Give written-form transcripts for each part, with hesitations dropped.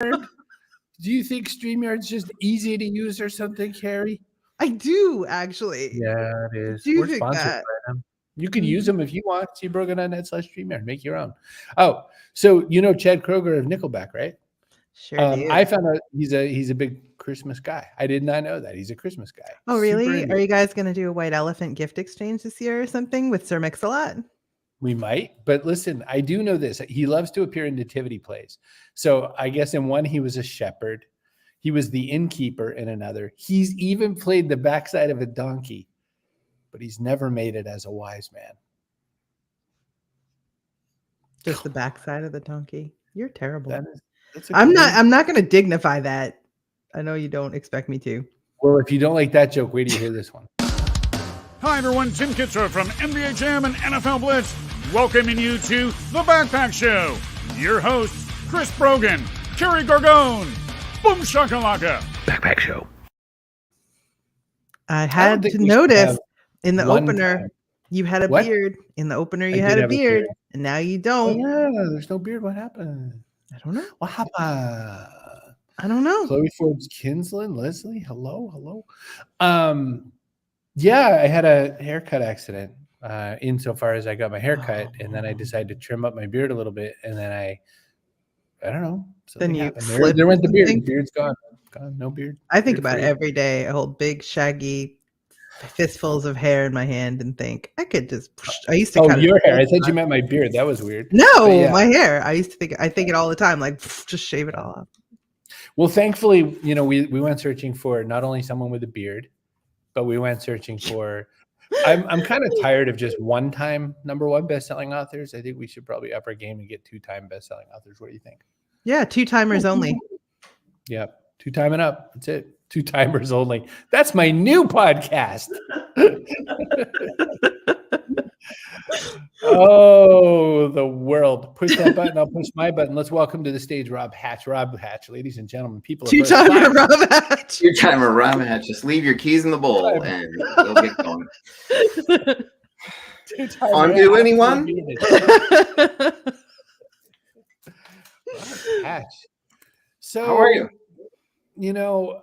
Do you think StreamYard's just easy to use or something, Kerry? I do actually. Yeah, it I is. do We're think sponsored that. by them. You can use Mhm. them if you want. See Brogan.net/StreamYard. Make your own. Oh, so you know Chad Kroeger of Nickelback, right? Sure I do. found out he's a big Christmas guy. I did not know that. He's a Christmas guy. Oh, Super really? into Are it. you guys gonna do a white elephant gift exchange this year or something with Sir Mix-a-Lot? We might, but listen, I do know this. He loves to appear in nativity plays. So I guess in one he was a shepherd. He was the innkeeper in another. He's even played the backside of a donkey, but he's never made it as a wise man. Just the backside of the donkey. You're terrible. That's a I'm not crazy. I'm not gonna dignify that. I know you don't expect me to. Well, if you don't like that joke, wait till you hear this one. Hi, everyone. Tim Kitzer from NBA Jam and NFL Blitz, welcoming you to The Backpack Show. Your hosts, Chris Brogan, Kerry Gorgone, Boom Shakalaka. Backpack Show. I had to notice in the opener you had a beard. In the opener you had a beard, and now you don't. Oh, yeah, there's no beard. What happened? I don't know. What happened? I don't know. Chloe Forbes Kinsland, Leslie, hello. Yeah, I had a haircut accident insofar as I got my hair cut, and then I decided to trim up my beard a little bit, and then I don't know. Then you there went the beard. The beard's gone. No beard. I think about it every day. I hold big, shaggy fistfuls of hair in my hand and think I could just. I used to. Cut your hair. I thought you meant my beard. That was weird. No, yeah. My hair. I used to think. I think it all the time. Like just shave it all off. Well, thankfully, we went searching for not only someone with a beard, but we went searching for. I'm kind of tired of just one-time #1 best-selling authors. I think we should probably up our game and get 2-time best-selling authors. What do you think? Yeah, 2-timers only. Yep, 2-time and up. That's it. 2-timers only. That's my new podcast. Oh, the world. Push that button. I'll push my button. Let's welcome to the stage Rob Hatch. Rob Hatch, ladies and gentlemen, people. 2-timer Rob Hatch. 2-timer Rob Hatch. Just leave your keys in the bowl and we'll get going. Fondue, anyone? Hatch. So, how are you?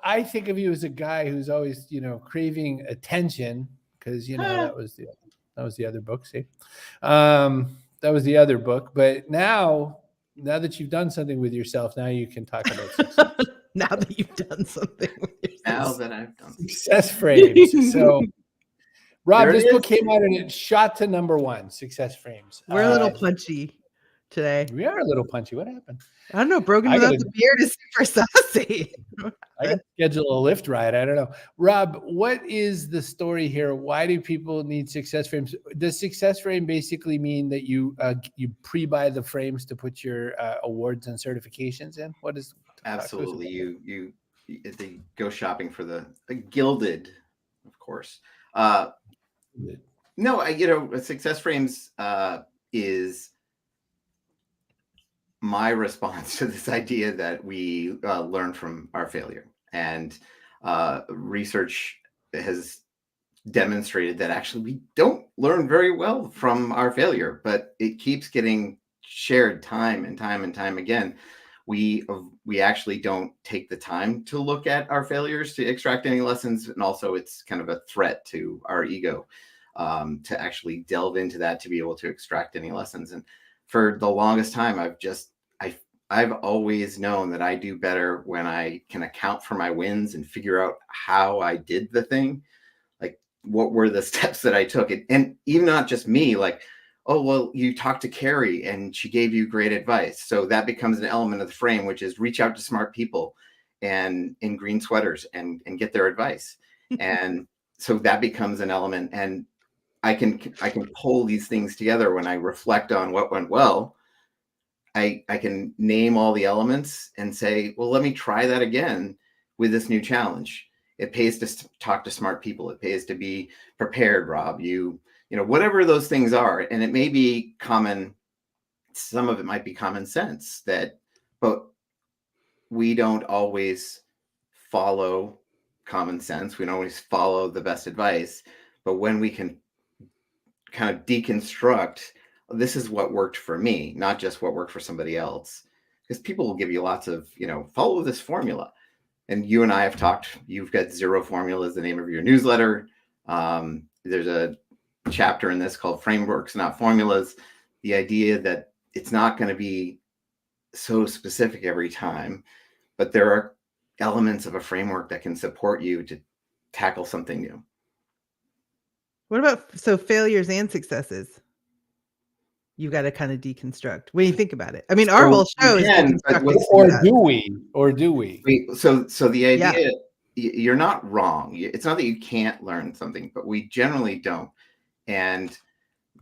I think of you as a guy who's always, craving attention because, that was the other book. See, that was the other book. But now that you've done something with yourself, now you can talk about success. Now that you've done something with yourself. Now that I've done Success Frames. So, Rob, this book came out and it shot to #1, Success Frames. We're a little punchy today. We are a little punchy. What happened? I don't know. Brogan without the beard is super sassy. I got to schedule a lift ride. I don't know. Rob, what is the story here? Why do people need success frames? Does success frame basically mean that you pre-buy the frames to put your awards and certifications in? What is absolutely you go shopping for the gilded, of course. No, success frames is my response to this idea that we learn from our failure, and research has demonstrated that actually we don't learn very well from our failure, but it keeps getting shared time and time again. We actually don't take the time to look at our failures to extract any lessons, and also it's kind of a threat to our ego to actually delve into that to be able to extract any lessons. And for the longest time, I've always known that I do better when I can account for my wins and figure out how I did the thing. Like, what were the steps that I took? And even not just me, like, oh, well, you talked to Kerry and she gave you great advice. So that becomes an element of the frame, which is reach out to smart people and in green sweaters and get their advice. And so that becomes an element. And I can pull these things together when I reflect on what went well. I can name all the elements and say, well, let me try that again with this new challenge. It pays to talk to smart people. It pays to be prepared, Rob. Whatever those things are. And it may be common. Some of it might be common sense but we don't always follow common sense. We don't always follow the best advice. But when we can kind of deconstruct, this is what worked for me, not just what worked for somebody else. because people will give you lots of, follow this formula. And you and I have talked, you've got Zero Formula is the name of your newsletter. There's a chapter in this called Frameworks, Not Formulas. The idea that it's not going to be so specific every time, but there are elements of a framework that can support you to tackle something new. What about failures and successes? You got to kind of deconstruct when you think about it. I mean, our whole show is deconstructing. Or do we? So the idea, you're not wrong. It's not that you can't learn something, but we generally don't. And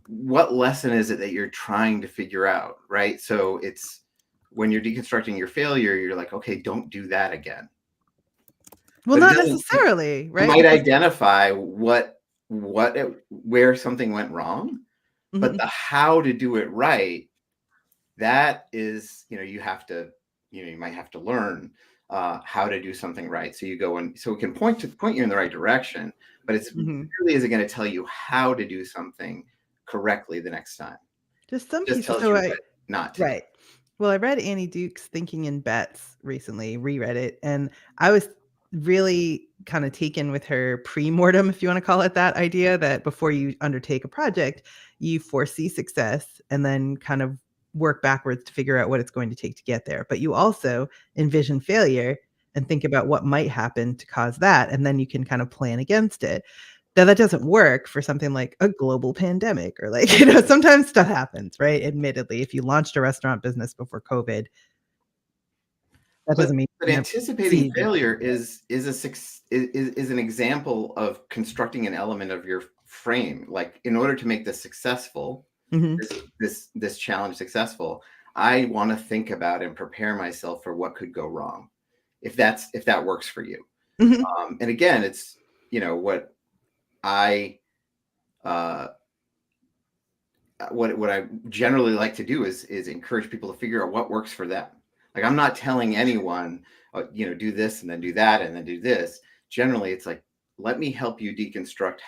what lesson is it that you're trying to figure out, right? So it's when you're deconstructing your failure, you're like, okay, don't do that again. Well, not necessarily, right? You might identify where something went wrong, but the how to do it right, that is, you have to, you might have to learn how to do something right. So you go and so it can point you in the right direction, but it's really isn't going to tell you how to do something correctly the next time. Just some pieces. Tells you what not to. Right. Well, I read Annie Duke's Thinking in Bets recently, reread it, and I was really kind of taken with her pre-mortem, if you want to call it that, idea that before you undertake a project, you foresee success and then kind of work backwards to figure out what it's going to take to get there. But you also envision failure and think about what might happen to cause that, and then you can kind of plan against it. Now, that doesn't work for something like a global pandemic or like, sometimes stuff happens, right? Admittedly, if you launched a restaurant business before COVID, that doesn't mean. But anticipating failure is an example of constructing an element of your frame. Like, in order to make this successful, this challenge successful, I want to think about and prepare myself for what could go wrong, if that works for you. And again, it's what I generally like to do is encourage people to figure out what works for them. Like, I'm not telling anyone, do this and then do that and then do this. Generally, it's like, let me help you deconstruct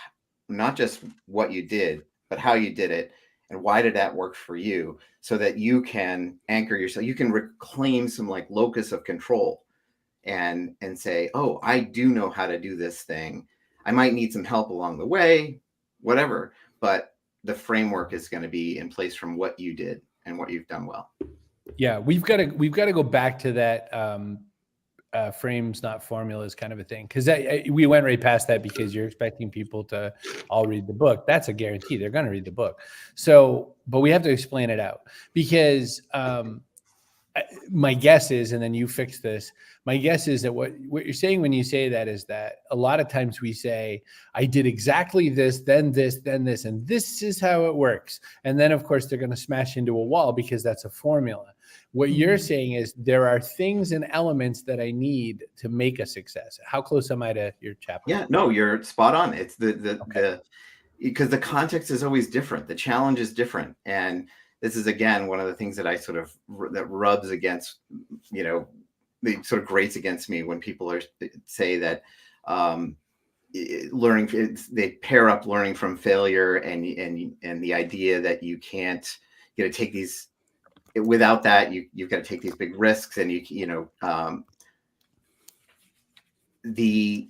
not just what you did, but how you did it and why did that work for you, so that you can anchor yourself. You can reclaim some like locus of control and say, oh, I do know how to do this thing. I might need some help along the way, whatever, but the framework is going to be in place from what you did and what you've done well. Yeah, we've got to go back to that frames, not formulas kind of a thing, because we went right past that because you're expecting people to all read the book. That's a guarantee; they're going to read the book. So, but we have to explain it out because my guess is, and then you fix this. My guess is that what you're saying when you say that is that a lot of times we say, I did exactly this, then this, then this, and this is how it works. And then, of course, they're going to smash into a wall because that's a formula. What you're saying is there are things and elements that I need to make a success. How close am I to your chapter? Yeah, no, you're spot on. It's because the context is always different. The challenge is different. And this is, again, one of the things that that rubs against, it sort of grates against me when people say that they pair up learning from failure and the idea that you can't, take these, without that, you've got to take these big risks, and the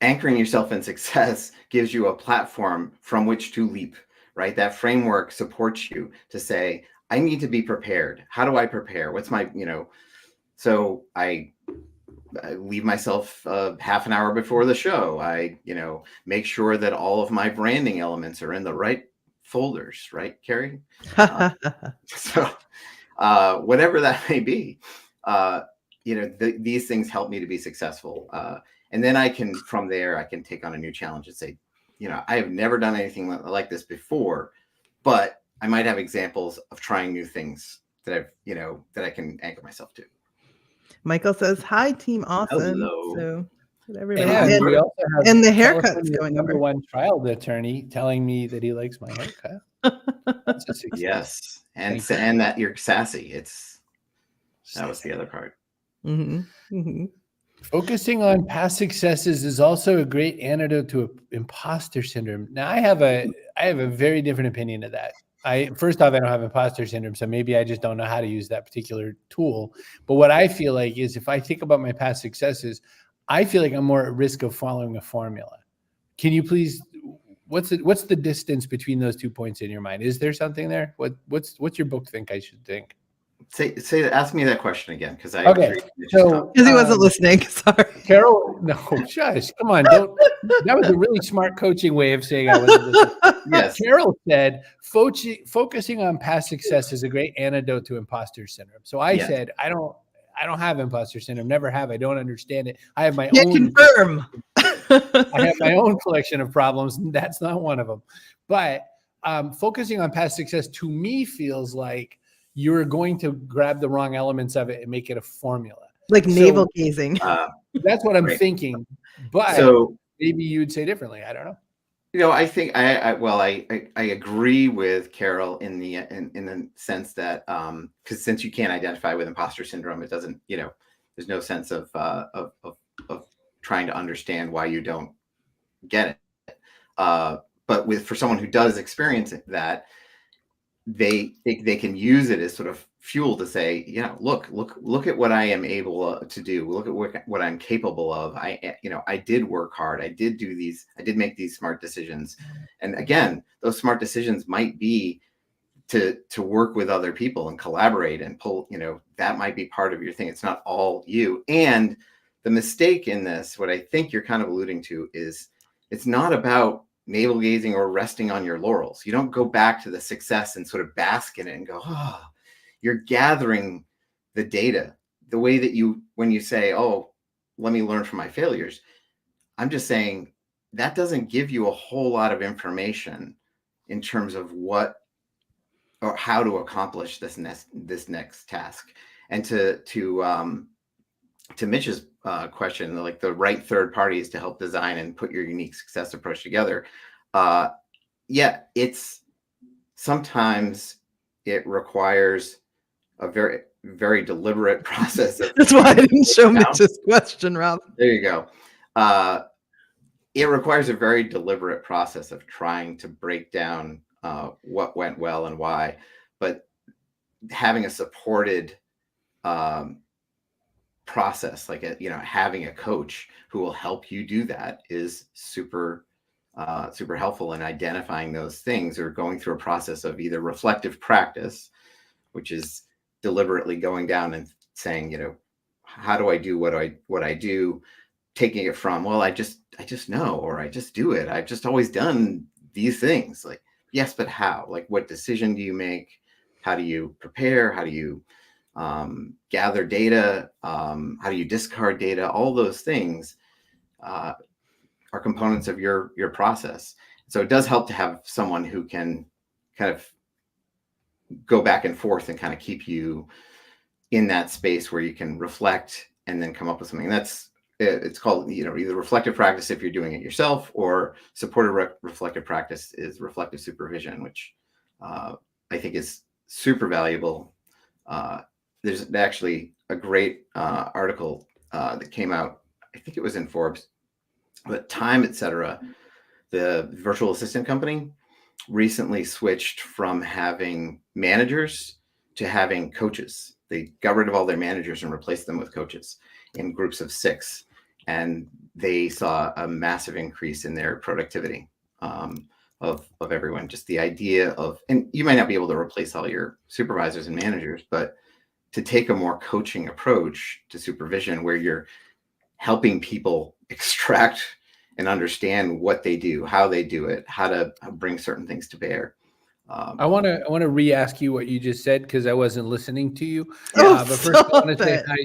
anchoring yourself in success gives you a platform from which to leap. Right? That framework supports you to say, I need to be prepared. How do I prepare? What's my, so I leave myself half an hour before the show. I, make sure that all of my branding elements are in the right folders, right, Kerry? So whatever that may be, these things help me to be successful. And then from there, I can take on a new challenge and say, I have never done anything like this before, but I might have examples of trying new things that that I can anchor myself to. Michael says, hi, Team Awesome. Hello. So everybody. And we also have and the haircut's going number over. one trial attorney telling me that he likes my haircut. That's a success. Yes. And that you're sassy. That was the other part. Focusing on past successes is also a great antidote to imposter syndrome. Now, I have a very different opinion of that. first off, I don't have imposter syndrome, so maybe I just don't know how to use that particular tool. But what I feel like is if I think about my past successes, I feel like I'm more at risk of following a formula. Can you please, what's the distance between those 2 points in your mind? Is there something there? What's your book think I should think? Ask me that question again, because I Okay. So Because he wasn't listening. Sorry. Carol, no, shush. Come on, don't. That was a really smart coaching way of saying I wasn't listening. Yes. Carol said, focusing on past success is a great antidote to imposter syndrome. So I said, I don't have imposter syndrome. Never have. I don't understand it. I have my own. Confirm. I have my own collection of problems. And that's not one of them. But focusing on past success to me feels like you're going to grab the wrong elements of it and make it a formula. Like navel gazing. That's what I'm thinking. But maybe you'd say differently. I don't know. I think I agree with Carol in the sense that because since you can't identify with imposter syndrome, it doesn't, there's no sense of trying to understand why you don't get it. But for someone who does experience that, they can use it as sort of fuel to say, look at what I am able to do. Look at what I'm capable of. I did work hard. I did make these smart decisions. And again, those smart decisions might be to work with other people and collaborate and pull, that might be part of your thing. It's not all you. And the mistake in this, what I think you're kind of alluding to, is it's not about navel gazing or resting on your laurels. You don't go back to the success and sort of bask in it and go, you're gathering the data the way that when you say, let me learn from my failures. I'm just saying that doesn't give you a whole lot of information in terms of what or how to accomplish this next task. And to Mitch's question, like the right third parties to help design and put your unique success approach together. It's sometimes it requires a very, very deliberate process. That's why I didn't show Mitch's question, Rob. There you go. It requires a very deliberate process of trying to break down what went well and why, but having a supported process, like having a coach who will help you do that is super helpful in identifying those things, or going through a process of either reflective practice, which is deliberately going down and saying, how do I do what I do, taking it from, well, I just know, or I just do it. I've just always done these things. Like, yes, but how? Like, what decision do you make? How do you prepare? How do you gather data? How do you discard data? All those things are components of your process. So it does help to have someone who can kind of go back and forth and kind of keep you in that space where you can reflect and then come up with something. It's called, either reflective practice if you're doing it yourself, or supported reflective practice is reflective supervision, which I think is super valuable. There's actually a great article that came out, I think it was in Forbes, but Time, etc., the virtual assistant company, recently switched from having managers to having coaches. They got rid of all their managers and replaced them with coaches in groups of 6. And they saw a massive increase in their productivity of everyone. Just the idea of, and you might not be able to replace all your supervisors and managers, but to take a more coaching approach to supervision, where you're helping people extract and understand what they do, how they do it, how to bring certain things to bear. I want to re-ask you what you just said, because I wasn't listening to you. But first, I want to say hi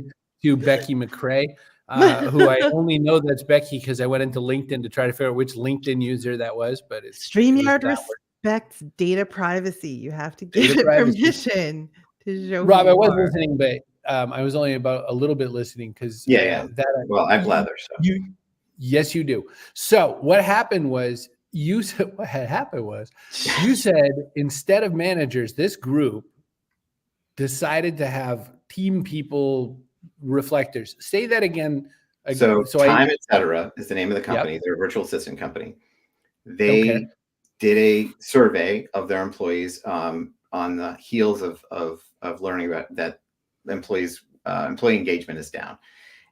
to Becky McCrae, who I only know that's Becky because I went into LinkedIn to try to figure out which LinkedIn user that was. But StreamYard respects data privacy. You have to give it permission to show. Rob, I was listening, but I was only about a little bit listening because I blather. So. Yes, you do. So what happened was you said instead of managers, this group decided to have team people reflectors. Say that again. So Time, etc. is the name of the company. Yep. They're a virtual assistant company. They did a survey of their employees on the heels of learning about that employee engagement is down,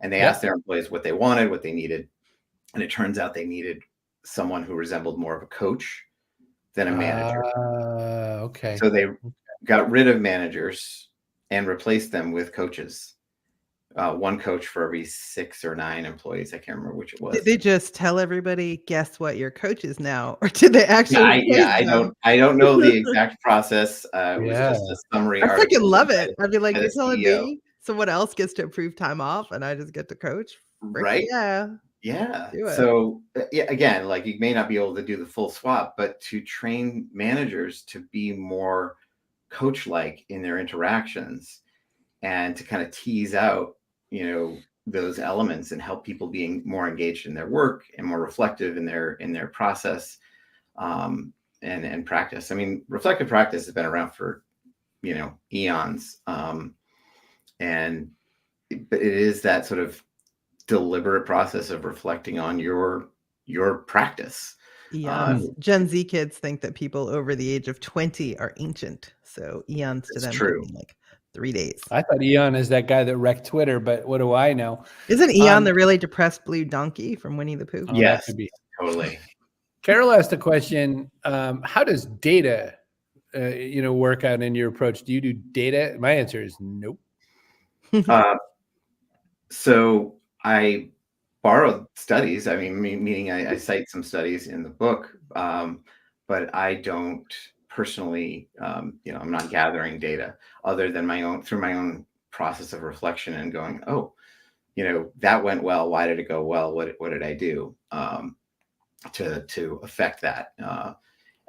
and they asked their employees what they wanted, what they needed, and it turns out they needed someone who resembled more of a coach than a manager. Okay. So they got rid of managers and replaced them with coaches. One coach for every 6 or 9 employees. I can't remember which it was. Did they just tell everybody, guess what, your coach is now? Or did they actually? I don't know the exact process. It was just a summary I article. freaking love it. I'd be like, by you're the telling CEO. me someone else gets to approve time off and I just get to coach? Frick Right? yeah. Yeah. Do it. So again, like you may not be able to do the full swap, but to train managers to be more coach-like in their interactions and to kind of tease out, those elements and help people being more engaged in their work and more reflective in their process and practice. I mean, reflective practice has been around for eons, but it is that sort of deliberate process of reflecting on your practice. Eons. Gen Z kids think that people over the age of 20 are ancient. So eons to them true. could mean like 3 days. I thought Eon is that guy that wrecked Twitter, but what do I know? Isn't Eon the really depressed blue donkey from Winnie the Pooh? Yes, that could be. Totally. Carol asked a question. How does data, work out in your approach? Do you do data? My answer is nope. So I borrowed studies. I mean, meaning I cite some studies in the book, but I don't personally, I'm not gathering data other than through my own process of reflection and going, oh, that went well. Why did it go well? What did I do to affect that?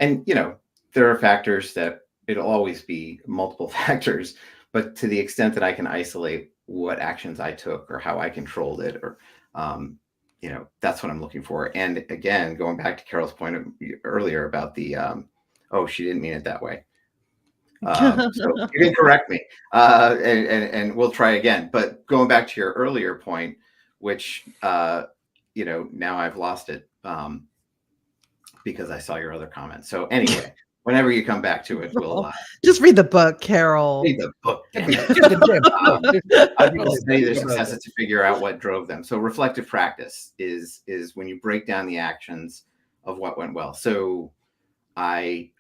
And there are factors that it'll always be multiple factors, but to the extent that I can isolate what actions I took or how I controlled it, or that's what I'm looking for. And again, going back to Carol's point earlier about the she didn't mean it that way. So you can correct me, and we'll try again. But going back to your earlier point, which now I've lost it because I saw your other comment. So anyway, whenever you come back to it, we'll just read the book, Carol. Read the book. Damn it. I think to study their successes to figure out what drove them. So reflective practice is when you break down the actions of what went well. So I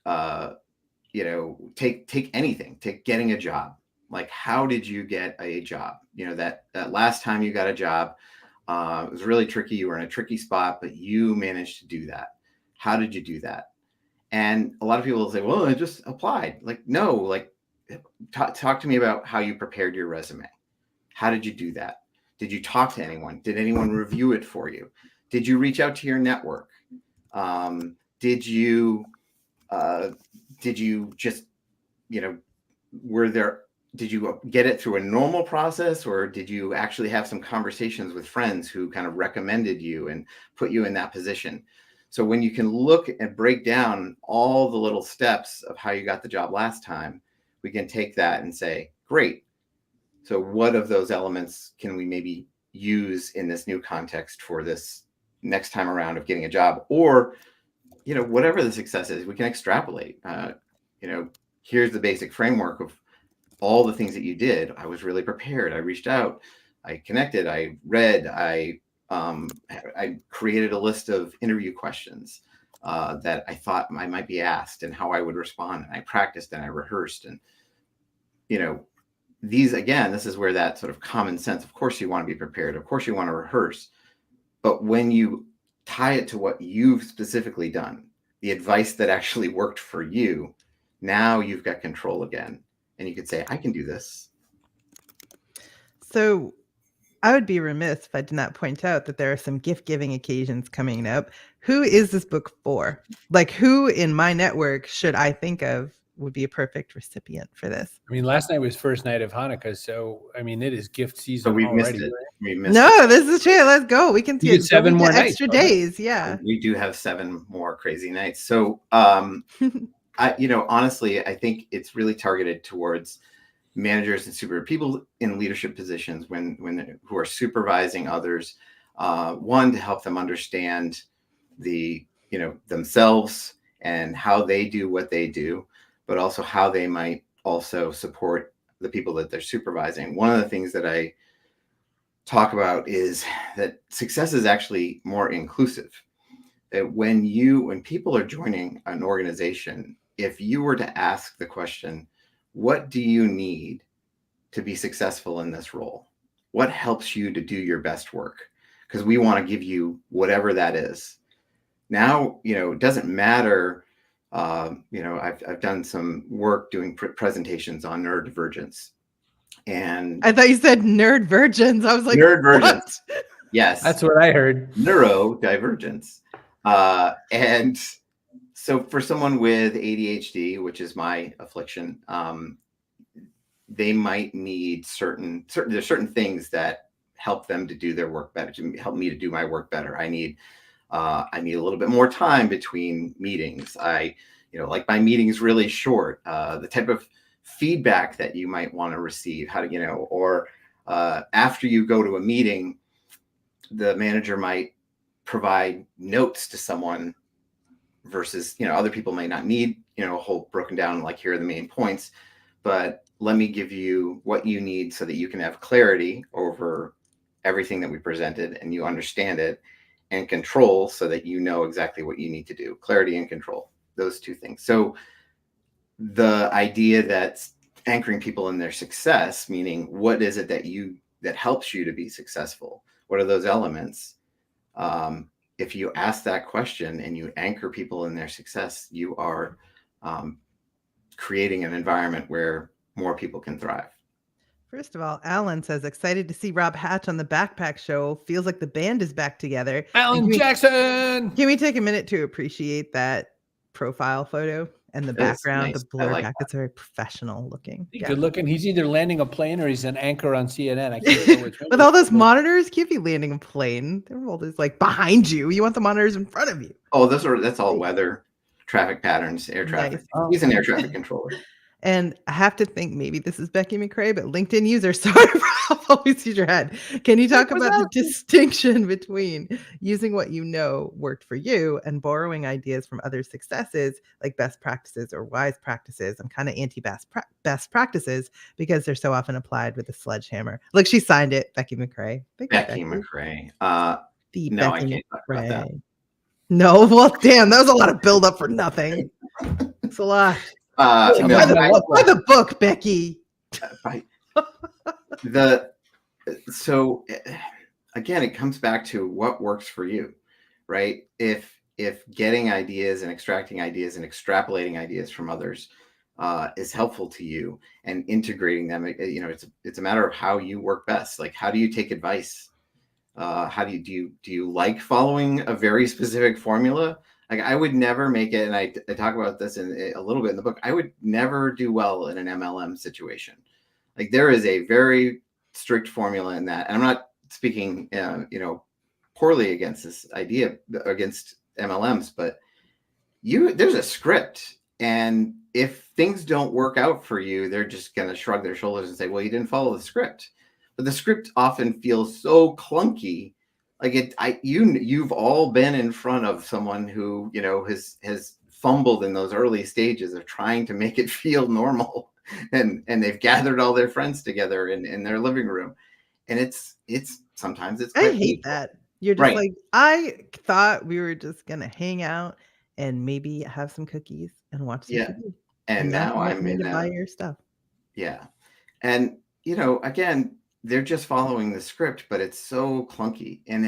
take anything, take getting a job. Like, how did you get a job? That last time you got a job, it was really tricky. You were in a tricky spot, but you managed to do that. How did you do that? And a lot of people will say, well, I just applied. Like, no, like talk to me about how you prepared your resume. How did you do that? Did you talk to anyone? Did anyone review it for you? Did you reach out to your network? Did you just, did you get it through a normal process, or did you actually have some conversations with friends who kind of recommended you and put you in that position? So when you can look and break down all the little steps of how you got the job last time, we can take that and say, great. So what of those elements can we maybe use in this new context for this next time around of getting a job? Or, whatever the success is, we can extrapolate. Here's the basic framework of all the things that you did. I was really prepared. I reached out. I connected. I read. I created a list of interview questions that I thought I might be asked and how I would respond. And I practiced and I rehearsed. And, this is where that sort of common sense, of course you want to be prepared. Of course you want to rehearse. But when you tie it to what you've specifically done, the advice that actually worked for you, now you've got control again. And you could say, I can do this. So I would be remiss if I did not point out that there are some gift-giving occasions coming up. Who is this book for? Like, who in my network should I think of would be a perfect recipient for this? I mean, last night was first night of Hanukkah, so I mean, it is gift season. So we've already. missed it. This is true. Let's go. We can get 7 more nights, extra days. Yeah, we do have 7 more crazy nights. So, honestly, I think it's really targeted towards managers and people in leadership positions who are supervising others. One, to help them understand themselves and how they do what they do, but also how they might also support the people that they're supervising. One of the things that I talk about is that success is actually more inclusive. That when people are joining an organization, if you were to ask the question, what do you need to be successful in this role? What helps you to do your best work? Because we want to give you whatever that is. Now, it doesn't matter. I've done some work doing presentations on neurodivergence. And I thought you said nerd virgins. I was like, neurodivergence. What? Yes. That's what I heard. Neurodivergence. And so for someone with ADHD, which is my affliction, they might need there's certain things that help them to do their work better, to help me to do my work better. I need a little bit more time between meetings. Like my meetings really short, the type of feedback that you might want to receive, or after you go to a meeting, the manager might provide notes to someone versus, other people may not need, a whole broken down, like here are the main points, but let me give you what you need so that you can have clarity over everything that we presented and you understand it, and control so that you know exactly what you need to do. Clarity and control, those two things. So the idea that's anchoring people in their success, meaning what is it that helps you to be successful? What are those elements? If you ask that question and you anchor people in their success, you are creating an environment where more people can thrive. First of all, Alan says, excited to see Rob Hatch on the Backpack Show. Feels like the band is back together. Alan Jackson. Can we take a minute to appreciate that profile photo and the background? Nice. The blur like back. It's very professional looking. Good looking. He's either landing a plane or he's an anchor on CNN. I can't remember which one. With all those monitors, can't be landing a plane. They're all just like behind you. You want the monitors in front of you. Oh, that's all weather, traffic patterns, air traffic. Nice. He's an air traffic controller. And I have to think maybe this is Becky McRae, but LinkedIn user, sorry for always use your head. Can you talk about the distinction between using what you know worked for you and borrowing ideas from other successes, like best practices or wise practices? I'm kind of anti-best practices because they're so often applied with a sledgehammer. Look, she signed it, Becky McRae. Becky McRae. No, I can't talk about that. No, well, damn, that was a lot of buildup for nothing. It's a lot. By the book, Becky. So again, it comes back to what works for you, right? If getting ideas and extracting ideas and extrapolating ideas from others is helpful to you and integrating them, it's a matter of how you work best. Like, how do you take advice? How do you like following a very specific formula? Like, I would never make it, and I talk about this in a little bit in the book. I would never do well in an MLM situation. Like, there is a very strict formula in that. And I'm not speaking, poorly against this idea, against MLMs, but there's a script, and if things don't work out for you, they're just going to shrug their shoulders and say, "Well, you didn't follow the script." But the script often feels so clunky. Like you've all been in front of someone who, has fumbled in those early stages of trying to make it feel normal, and they've gathered all their friends together in their living room, and it's sometimes it's. I hate that. You're just right. Like, I thought we were just gonna hang out and maybe have some cookies and watch some TV. And now I'm in buy your stuff. Yeah, and again, they're just following the script, but it's so clunky. And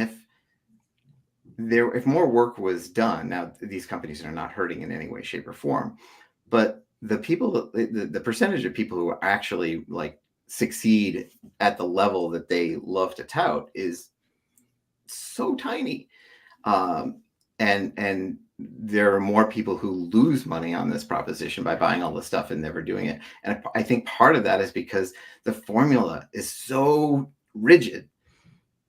if more work was done, now these companies are not hurting in any way, shape, or form, but the percentage of people who actually like succeed at the level that they love to tout is so tiny. And there are more people who lose money on this proposition by buying all the stuff and never doing it. And I think part of that is because the formula is so rigid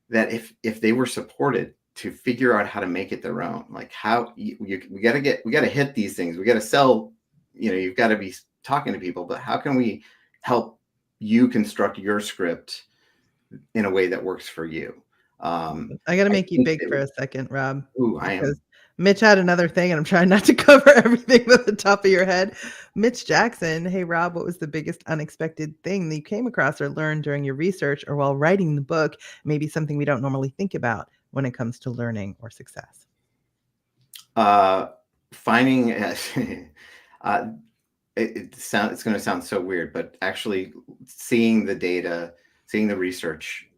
that if they were supported to figure out how to make it their own, like how we got to hit these things, we got to sell, you've got to be talking to people, but how can we help you construct your script in a way that works for you? I got to make you big for a second, Rob. Ooh, I am. Mitch had another thing, and I'm trying not to cover everything at the top of your head. Mitch Jackson, hey Rob, what was the biggest unexpected thing that you came across or learned during your research or while writing the book? Maybe something we don't normally think about when it comes to learning or success. Finding it's going to sound so weird, but actually seeing the data, seeing the research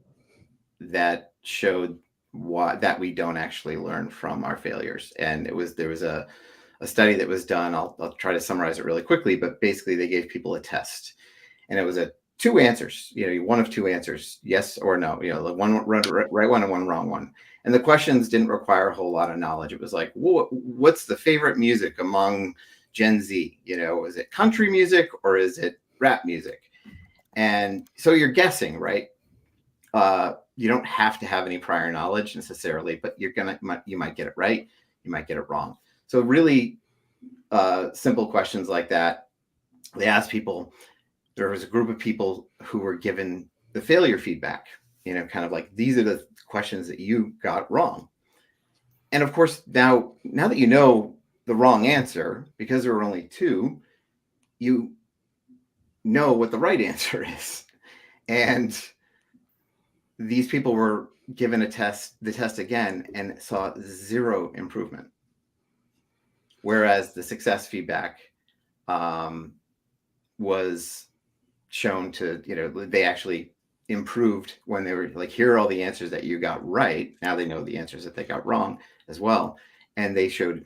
that showed that we don't actually learn from our failures. And there was a study that was done. I'll try to summarize it really quickly, but basically they gave people a test, and it was two answers, one of two answers, yes or no, one right one and one wrong one. And the questions didn't require a whole lot of knowledge. It was like, what's the favorite music among Gen Z? Is it country music or is it rap music? And so you're guessing, right? You don't have to have any prior knowledge necessarily, but you might get it right, you might get it wrong. So really simple questions like that. They asked people. There was a group of people who were given the failure feedback, kind of like, these are the questions that you got wrong. And of course, now that you know the wrong answer, because there were only two, you know what the right answer is. And these people were given the test again, and saw zero improvement. Whereas the success feedback was shown to, they actually improved when they were like, here are all the answers that you got right. Now they know the answers that they got wrong as well. And they showed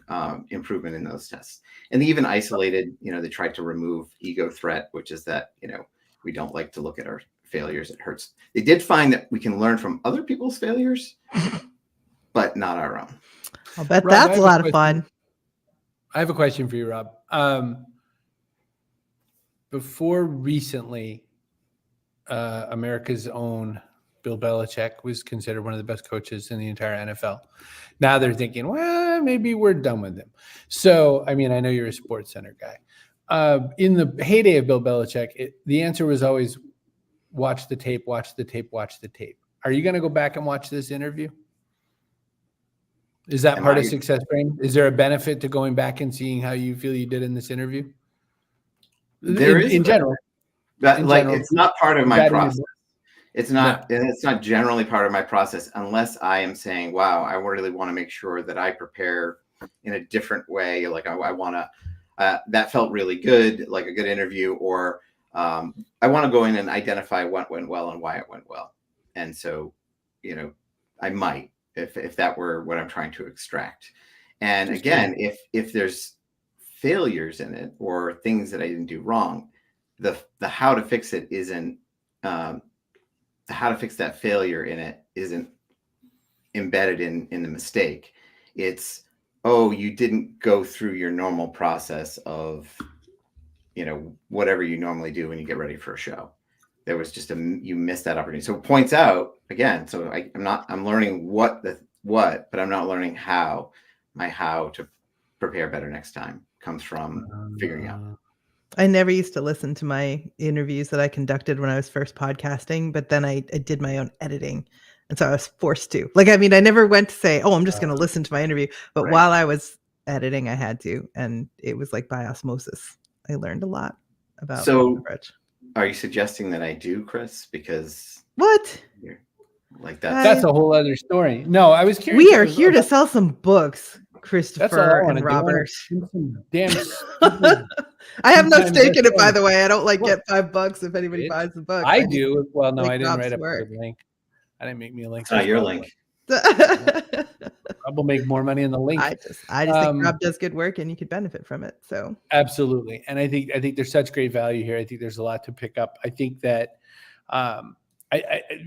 improvement in those tests. And they even isolated, they tried to remove ego threat, which is that, we don't like to look at our failures. It hurts. They did find that we can learn from other people's failures, but not our own. I'll bet Rob, that's a lot of fun. I have a question for you, Rob. Before recently, America's own Bill Belichick was considered one of the best coaches in the entire NFL. Now they're thinking, well, maybe we're done with him. So, I know you're a Sports Center guy. In the heyday of Bill Belichick, the answer was always watch the tape, watch the tape, watch the tape. Are you going to go back and watch this interview? Is that part of Success Frame? Is there a benefit to going back and seeing how you feel you did in this interview? There is in general. It's not part of my process. It's not, and it's not generally part of my process unless I am saying, wow, I really want to make sure that I prepare in a different way. Like I want to, that felt really good, like a good interview, or I want to go in and identify what went well and why it went well. And so, I might, if that were what I'm trying to extract. And again, if there's failures in it or things that I didn't do wrong, the how to fix it isn't, how to fix that failure in it isn't embedded in the mistake. It's, oh, you didn't go through your normal process of, whatever you normally do when you get ready for a show. There was just you missed that opportunity. So it points out again. So I'm learning what, but I'm not learning how. My how to prepare better next time comes from figuring out. I never used to listen to my interviews that I conducted when I was first podcasting, but then I did my own editing. And so I was forced to. I never went to say, oh, I'm just going to listen to my interview. But while I was editing, I had to. And it was like by osmosis. I learned a lot about coverage. Are you suggesting that I do, Chris? Because what? That's a whole other story. No, I was curious. We are here to sell some books, Christopher and Robert. I have no stake in it, by the way. I don't get $5 if anybody buys the book. I do. Well, no, I didn't write up a link. I didn't make me a link. Your link. Rob will make more money in the link. I just think Rob does good work and you could benefit from it. So absolutely. And I think there's such great value here. I think there's a lot to pick up. I think that I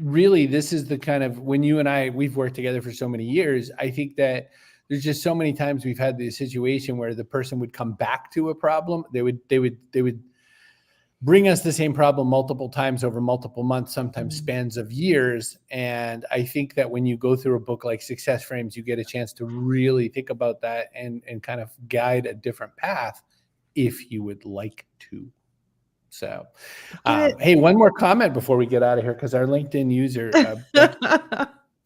really, this is the kind of, when you and I, we've worked together for so many years, I think that there's just so many times we've had the situation where the person would come back to a problem. They would bring us the same problem multiple times over multiple months, sometimes spans of years. And I think that when you go through a book like Success Frames, you get a chance to really think about that and kind of guide a different path if you would like to. So, hey, one more comment before we get out of here, because our LinkedIn user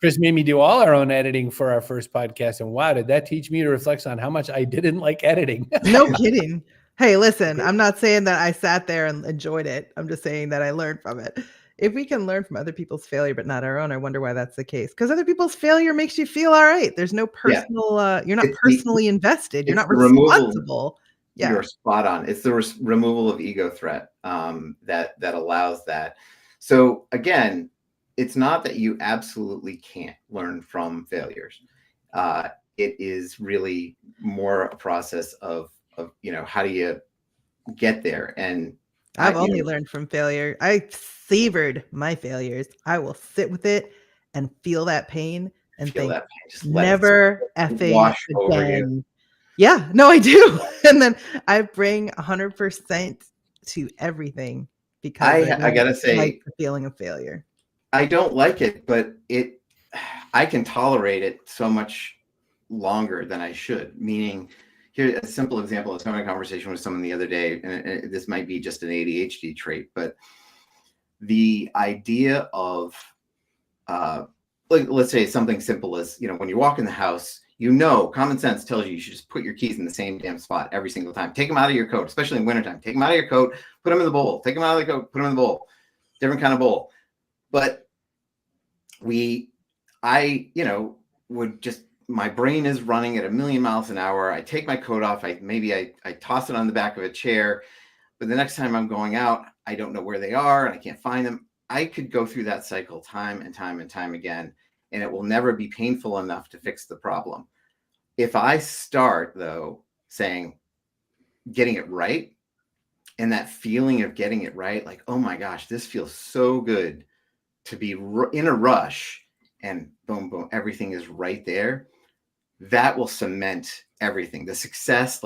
Chris made me do all our own editing for our first podcast. And wow, did that teach me to reflect on how much I didn't like editing. No kidding. Hey, listen, I'm not saying that I sat there and enjoyed it. I'm just saying that I learned from it. If we can learn from other people's failure, but not our own, I wonder why that's the case. Because other people's failure makes you feel all right. There's no personal, you're not personally invested. You're not responsible. Yeah. You're spot on. It's the removal of ego threat that allows that. So again, it's not that you absolutely can't learn from failures. It is really more a process of how do you get there? And I've only learned from failure. I savored my failures. I will sit with it and feel that pain and think, never effing again. Yeah, no, I do. And then I bring 100% to everything because I gotta say, like the feeling of failure. I don't like it, but I can tolerate it so much longer than I should. Meaning, here's a simple example. I was having a conversation with someone the other day, and this might be just an ADHD trait, but the idea of, let's say something simple as, when you walk in the house, common sense tells you should just put your keys in the same damn spot every single time. Take them out of your coat, especially in wintertime. Take them out of your coat, put them in the bowl. Take them out of the coat, put them in the bowl. Different kind of bowl. But my brain is running at 1,000,000 miles an hour. I take my coat off. I toss it on the back of a chair. But the next time I'm going out, I don't know where they are and I can't find them. I could go through that cycle time and time and time again, and it will never be painful enough to fix the problem. If I start, though, saying getting it right, and that feeling of getting it right, like, oh my gosh, this feels so good to be in a rush, and boom, boom, everything is right there. That will cement everything. The success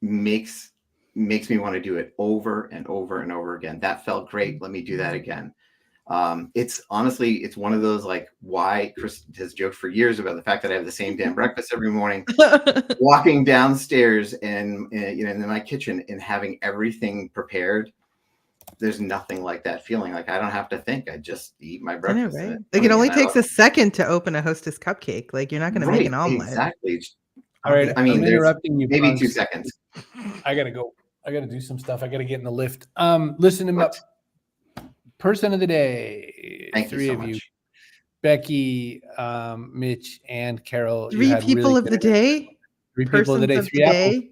makes me want to do it over and over and over again. That felt great. Let me do that again. It's one of those, why Chris has joked for years about the fact that I have the same damn breakfast every morning, walking downstairs and in my kitchen and having everything prepared. There's nothing like that feeling. I don't have to think. I just eat my breakfast. I know, right? It only takes a second to open a Hostess cupcake. You're not going to make an omelet. Exactly. All right. I'm interrupting you. Maybe 2 seconds. I got to go. I got to do some stuff. I got to get in the lift. Listen to my person of the day. Thank three you so of you. much. Becky, Mitch, and Carol. Three people of the day? Three people of the day. Three apples.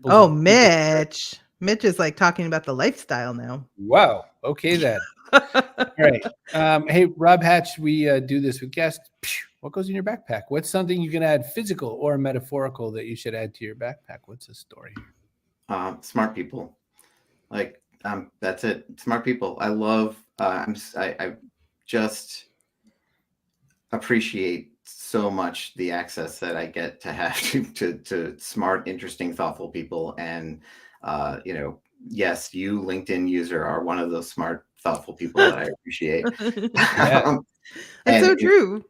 Oh, Mitch. Mitch is talking about the lifestyle now. Wow. Okay, then. All right. Hey, Rob Hatch, we do this with guests. What goes in your backpack? What's something you can add, physical or metaphorical, that you should add to your backpack? What's the story? Smart people. That's it. Smart people. I love, I just appreciate so much the access that I get to have to smart, interesting, thoughtful people. And, yes, you LinkedIn user are one of those smart, thoughtful people that I appreciate. That's so true.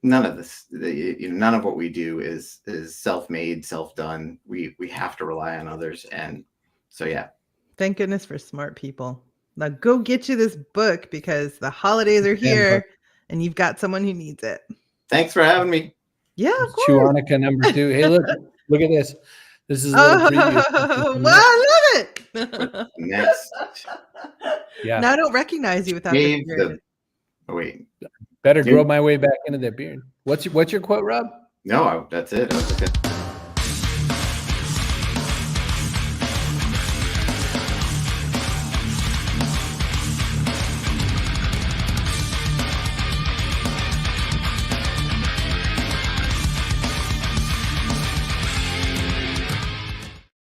None of this, none of what we do is self-made, self-done. We have to rely on others. And so, yeah. Thank goodness for smart people. Now go get you this book because the holidays are here and you've got someone who needs it. Thanks for having me. Yeah, of course. Chuanica number 2. Hey, look at this. This is a little preview. Wow, I love it. Next. Yeah. Now I don't recognize you without the beard. Wait. Better grow my way back into that beard. What's your quote, Rob? No, that's it.